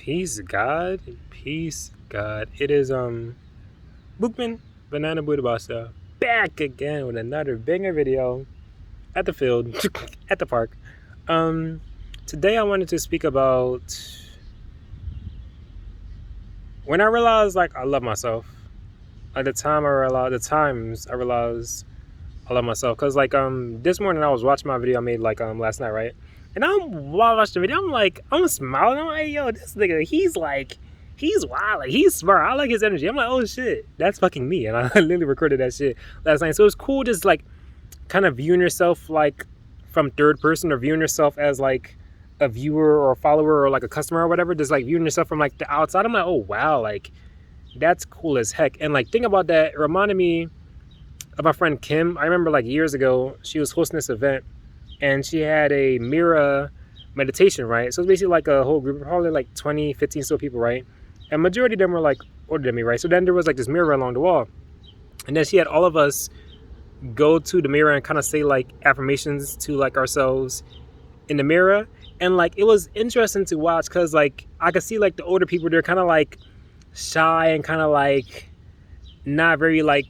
Peace, God. Peace, God. It is Bookman Banana Buddha Basta back again with another banger video at the field, at the park. Um, Today I wanted to speak about when I realized I love myself. Like the times I realized I love myself. Cause this morning I was watching my video I made last night, right? And while I watched the video, I'm smiling. I'm like, hey, yo, this nigga, he's wild, he's smart. I like his energy. I'm like, oh shit, that's fucking me. And I literally recorded that shit last night. So it's cool just kind of viewing yourself from third person, or viewing yourself as a viewer or a follower or a customer or whatever. Just viewing yourself from the outside. I'm like, oh wow, that's cool as heck. And think about that. It reminded me of my friend Kim. I remember years ago, she was hosting this event and she had a mirror meditation, right? So it's basically a whole group, probably 20, 15 still people, right? And majority of them were older than me, right? So then there was this mirror along the wall. And then she had all of us go to the mirror and kind of say affirmations to ourselves in the mirror. And it was interesting to watch because I could see the older people, they're kind of shy and kind of not very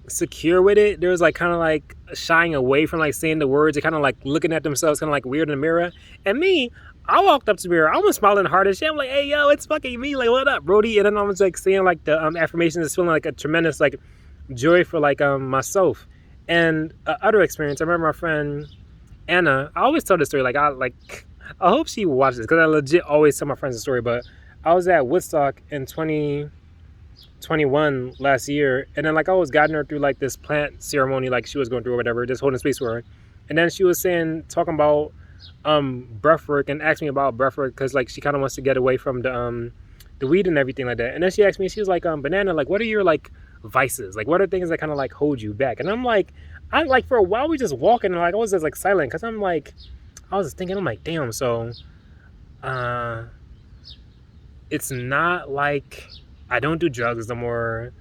secure with it. There was kind of shying away from saying the words. They kind of looking at themselves kind of weird in the mirror. And me, I walked up to the mirror. I was smiling hard as shit. I'm like, hey yo, it's fucking me. What up, Brody? And then I was saying the affirmations, feeling a tremendous joy for myself. And other experience, I remember my friend Anna. I always tell this story. I hope she watches this because I legit always tell my friends the story. But I was at Woodstock in 2021 last year, and then I was guiding her through this plant ceremony she was going through or whatever, just holding space for her. And then she was talking about breath work, and asked me about breath work because she kind of wants to get away from the weed and everything like that. And then she asked me, she was Banana, what are your vices? What are things that kind of hold you back? And I'm I for a while we just walking and I was just silent because I'm I was just thinking, I'm damn, so it's not I don't do drugs no more.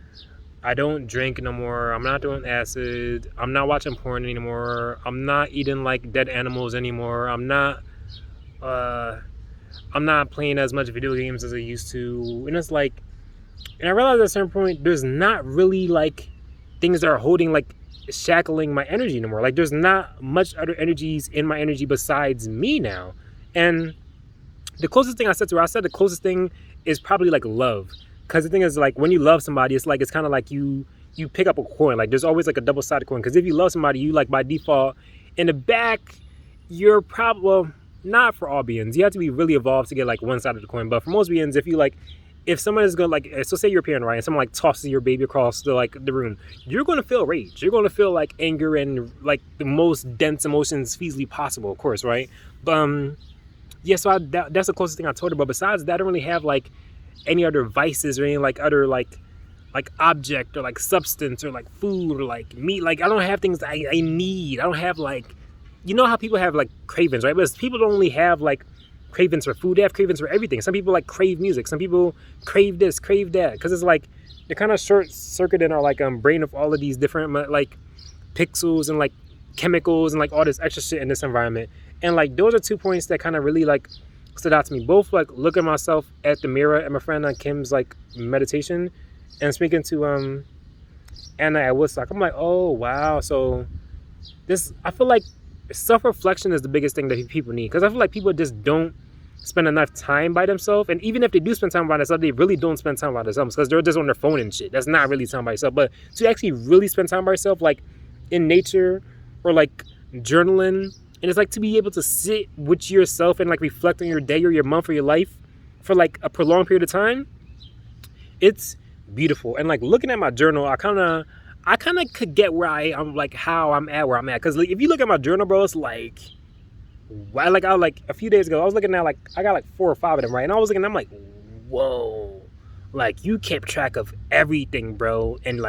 I don't drink no more. I'm not doing acid. I'm not watching porn anymore. I'm not eating dead animals anymore. I'm not playing as much video games as I used to. And it's and I realized at a certain point there's not really things that are holding shackling my energy anymore. There's not much other energies in my energy besides me now. And the closest thing I said to her, the closest thing is probably love. Because the thing is when you love somebody, it's it's kind of you pick up a coin. There's always a double-sided coin. Because if you love somebody, you by default in the back, you're probably, well, not for all beings. You have to be really evolved to get one side of the coin. But for most beings, if you if someone is going so say you're a parent, right, and someone tosses your baby across the the room, you're going to feel rage. You're going to feel anger and the most dense emotions feasibly possible, of course, right? But yeah, so that's the closest thing I told her. But besides that, I don't really have any other vices or any other object or substance or food or meat. I don't have things I need. I don't have you know how people have cravings, right? But people don't only have cravings for food. They have cravings for everything. Some people crave music. Some people crave this, crave that, because it's they're kind of short circuited in our brain of all of these different pixels and chemicals and all this extra shit in this environment. And those are 2 points that kind of really stood out to me. Both looking at myself at the mirror and my friend Kim's meditation, and speaking to Anna at Woodstock. I'm oh wow. So this, I feel self-reflection is the biggest thing that people need, because I feel people just don't spend enough time by themselves. And even if they do spend time by themselves, they really don't spend time by themselves because they're just on their phone and shit. That's not really time by yourself. But to actually really spend time by yourself, in nature or journaling, and it's to be able to sit with yourself and reflect on your day or your month or your life for a prolonged period of time, it's beautiful. And looking at my journal, I kind of could get where I am, how I'm at where I'm at. Because if you look at my journal, bro, it's a few days ago, I was looking at I got 4 or 5 of them, right? And I was looking, I'm whoa, you kept track of everything, bro. And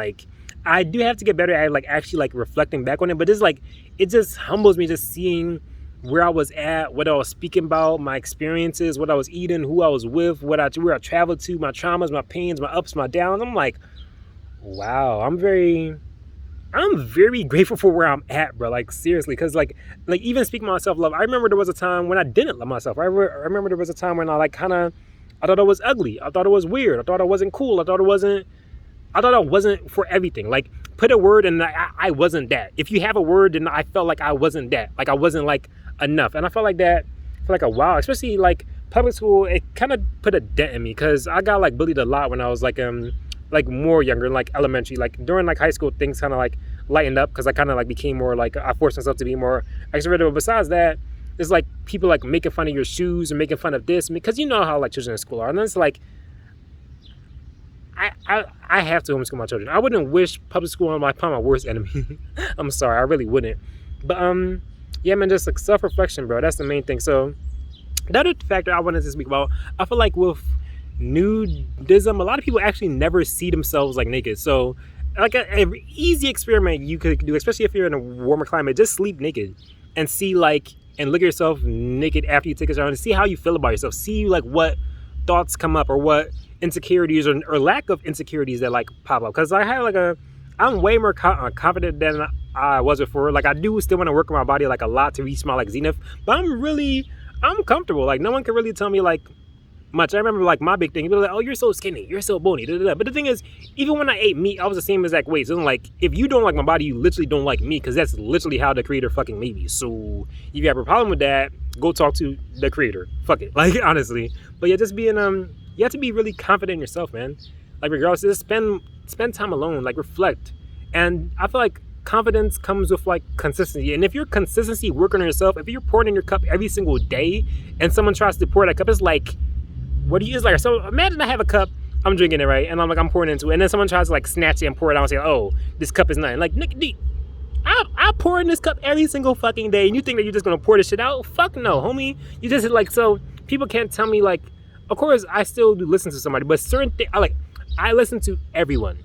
I do have to get better at actually reflecting back on it. But it's it just humbles me just seeing where I was at, what I was speaking about, my experiences, what I was eating, who I was with, where I traveled to, my traumas, my pains, my ups, my downs. I'm wow, I'm very grateful for where I'm at, bro. Seriously, because even speaking about self-love, I remember there was a time when I didn't love myself. I remember there was a time when I kind of I thought I was ugly. I thought it was weird. I thought I wasn't cool. I thought I wasn't for everything. Like, put a word and I wasn't that. If you have a word, then I felt like I wasn't that. Like, I wasn't like enough. And I felt like that for like a while, especially like public school. It kind of put a dent in me because I got like bullied a lot when I was like more younger, like elementary. Like during like high school, things kind of like lightened up because I kind of like became more like, I forced myself to be more extroverted. But besides that, it's like people like making fun of your shoes or making fun of this, because you know how like children in school are. And then it's like, I have to homeschool my children. I wouldn't wish public school on my worst enemy. I'm sorry, I really wouldn't. But yeah, man, just like self-reflection, bro. That's the main thing. So the other factor I wanted to speak about, I feel like with nudism, a lot of people actually never see themselves like naked. So like an easy experiment you could do, especially if you're in a warmer climate, just sleep naked and see like, and look at yourself naked after you take a shower and see how you feel about yourself. See like what thoughts come up or what insecurities or lack of insecurities that like pop up. Because I had like I'm way more confident than I was before. Like, I do still want to work on my body like a lot to reach my like zenith, but I'm comfortable. Like, no one can really tell me like much. I remember like my big thing, people were like, oh, you're so skinny, you're so bony, da, da, da. But the thing is, even when I ate meat, I was the same exact weight. So like, if you don't like my body, you literally don't like me, because that's literally how the creator fucking made me. So if you have a problem with that, go talk to the creator. Fuck it. Like, honestly. But yeah, just being you have to be really confident in yourself, man. Like, regardless, just spend time alone, like reflect. And I feel like confidence comes with like consistency. And if you're consistency working on yourself, if you're pouring in your cup every single day and someone tries to pour that cup, it's like, what do you, it's like, so imagine I have a cup, I'm drinking it, right? And I'm pouring into it, and then someone tries to like snatch it and pour it out and say, oh, this cup is nothing. Like, Nick, I pour in this cup every single fucking day, and you think that you're just gonna pour this shit out? Fuck no, homie. You just like, so people can't tell me like, of course I still do listen to somebody, but certain things, I listen to everyone.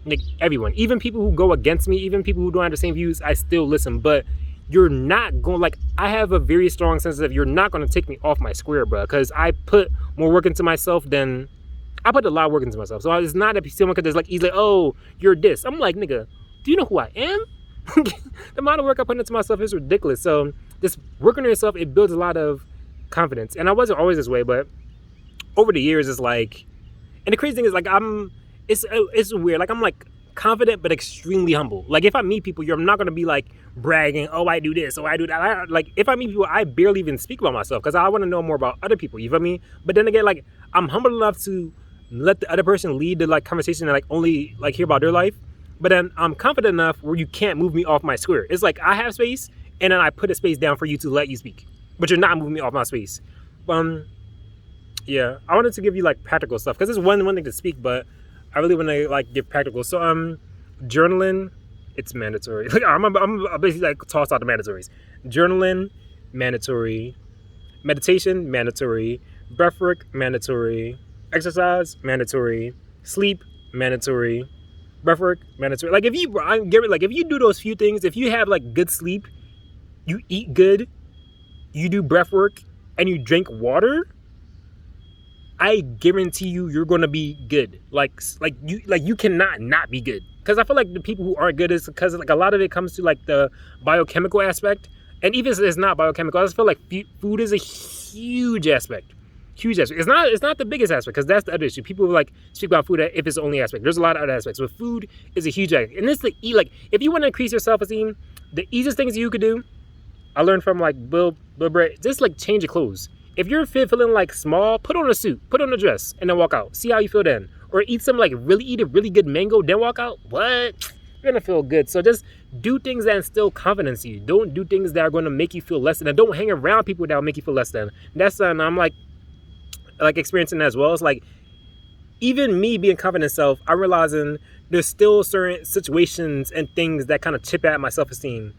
Like, everyone, even people who go against me, even people who don't have the same views, I still listen. But you're not going, like, I have a very strong sense of you're not going to take me off my square, bro, because I put more work into myself than, I put a lot of work into myself. So it's not that someone could just like easily, oh, you're this. I'm like, nigga, do you know who I am? The amount of work I put into myself is ridiculous. So just working on yourself, it builds a lot of confidence. And I wasn't always this way, but over the years, it's like, and the crazy thing is like, it's weird. Like, I'm like confident, but extremely humble. Like, if I meet people, I'm not going to be like bragging, oh, I do this, oh, I do that. Like, if I meet people, I barely even speak about myself because I want to know more about other people. You feel me? But then again, like, I'm humble enough to let the other person lead the like conversation and like only like hear about their life. But then I'm confident enough where you can't move me off my square. It's like I have space, and then I put a space down for you to let you speak, but you're not moving me off my space. Yeah, I wanted to give you like practical stuff because it's one thing to speak, but I really want to like give practical. So journaling, it's mandatory. Like, I'm basically like toss out the mandatories. Journaling, mandatory. Meditation, mandatory. Breathwork, mandatory. Exercise, mandatory. Sleep, mandatory. Breathwork, mandatory. Like, if you do those few things, if you have like good sleep, you eat good, you do breathwork, and you drink water, I guarantee you're gonna be good. Like you cannot not be good. Because I feel like the people who aren't good is because like a lot of it comes to like the biochemical aspect, and even if it's not biochemical, I just feel like food is a huge aspect. Huge aspect. It's not the biggest aspect, because that's the other issue. People like speak about food if it's the only aspect. There's a lot of other aspects, but food is a huge aspect. And it's the like, if you want to increase your self-esteem, the easiest things you could do, I learned from like Bill Brett, just like change your clothes. If you're feeling like small, put on a suit, put on a dress, and then walk out. See how you feel then. Or eat a really good mango, then walk out. What? You're gonna feel good. So just do things that instill confidence in you. Don't do things that are gonna make you feel less than. And don't hang around people that will make you feel less than. That's I'm like experiencing that as well. It's like, even me being confident in self, I'm realizing there's still certain situations and things that kind of chip at my self-esteem.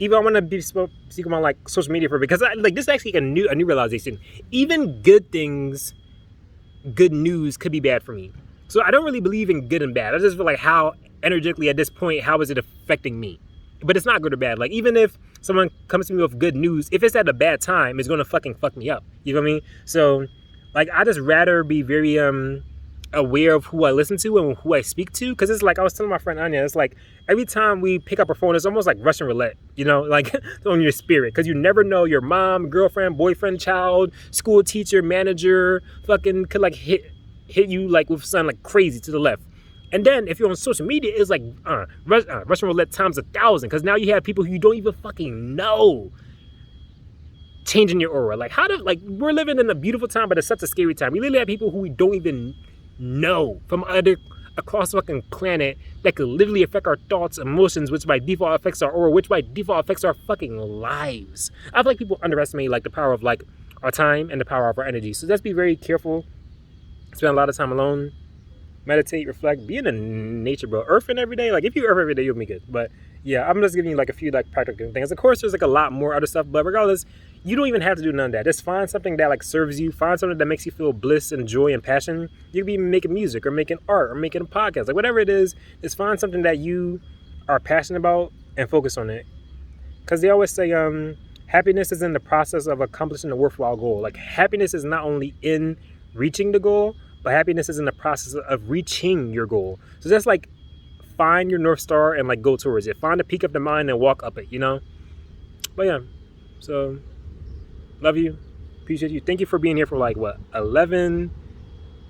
Even I want to be speaking about like social media for, because this is actually a new realization. Even good things, good news could be bad for me. So I don't really believe in good and bad. I just feel like how energetically at this point, how is it affecting me? But it's not good or bad. Like, even if someone comes to me with good news, if it's at a bad time, it's gonna fuck me up. You know what I mean? So like, I just rather be very aware of who I listen to and who I speak to. Because it's like I was telling my friend Anya, it's like every time we pick up our phone, it's almost like Russian roulette, you know, like on your spirit. Because you never know, your mom, girlfriend, boyfriend, child, school teacher, manager, fucking could like hit you like with something like crazy to the left. And then if you're on social media, it's like Russian roulette times 1,000. Because now you have people who you don't even fucking know changing your aura. Like, we're living in a beautiful time, but it's such a scary time. We literally have people who we don't even know from across the fucking planet that could literally affect our thoughts, emotions, which by default affects our aura, which by default affects our fucking lives. I feel like people underestimate like the power of like our time and the power of our energy. So let's be very careful. Spend a lot of time alone. Meditate, reflect, be in the nature, bro. Earthing every day. Like if you earth every day, you'll be good. But yeah, I'm just giving you like a few like practical things. Of course, there's like a lot more other stuff, but regardless, you don't even have to do none of that. Just find something that like serves you. Find something that makes you feel bliss and joy and passion. You could be making music or making art or making a podcast, like whatever it is. Just find something that you are passionate about and focus on it. Because they always say, happiness is in the process of accomplishing a worthwhile goal. Like happiness is not only in reaching the goal, but happiness is in the process of reaching your goal. So just like find your North Star and like go towards it. Find the peak of the mind and walk up it, you know? But yeah, so love you. Appreciate you. Thank you for being here for like, 11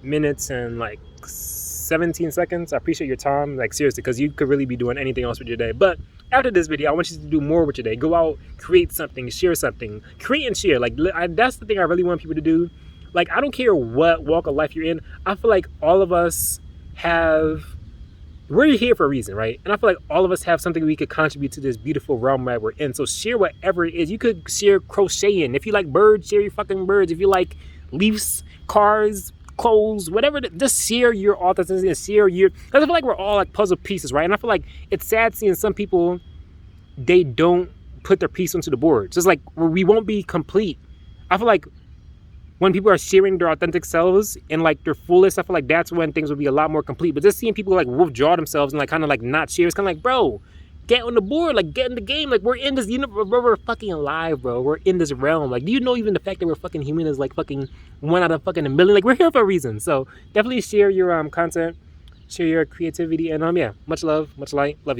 minutes and like 17 seconds. I appreciate your time. Like seriously, because you could really be doing anything else with your day. But after this video, I want you to do more with your day. Go out, create something, share something. Create and share. Like that's the thing I really want people to do. Like, I don't care what walk of life you're in. I feel like all of us we're here for a reason, right? And I feel like all of us have something we could contribute to this beautiful realm that we're in. So share whatever it is. You could share crocheting. If you like birds, share your fucking birds. If you like leaves, cars, clothes, whatever, just share your authenticity and share your, because I feel like we're all like puzzle pieces, right? And I feel like it's sad seeing some people, they don't put their piece onto the board. So it's like, we won't be complete. I feel like when people are sharing their authentic selves and like their fullest, I feel like that's when things will be a lot more complete. But just seeing people like withdraw themselves and like kind of like not share, it's kind of like, bro, get on the board, like get in the game. Like we're in this universe, we're fucking alive, bro. We're in this realm. Like, do you know even the fact that we're fucking human is like fucking 1 out of fucking a million? Like we're here for a reason. So definitely share your content, share your creativity, and yeah, much love, much light, love you.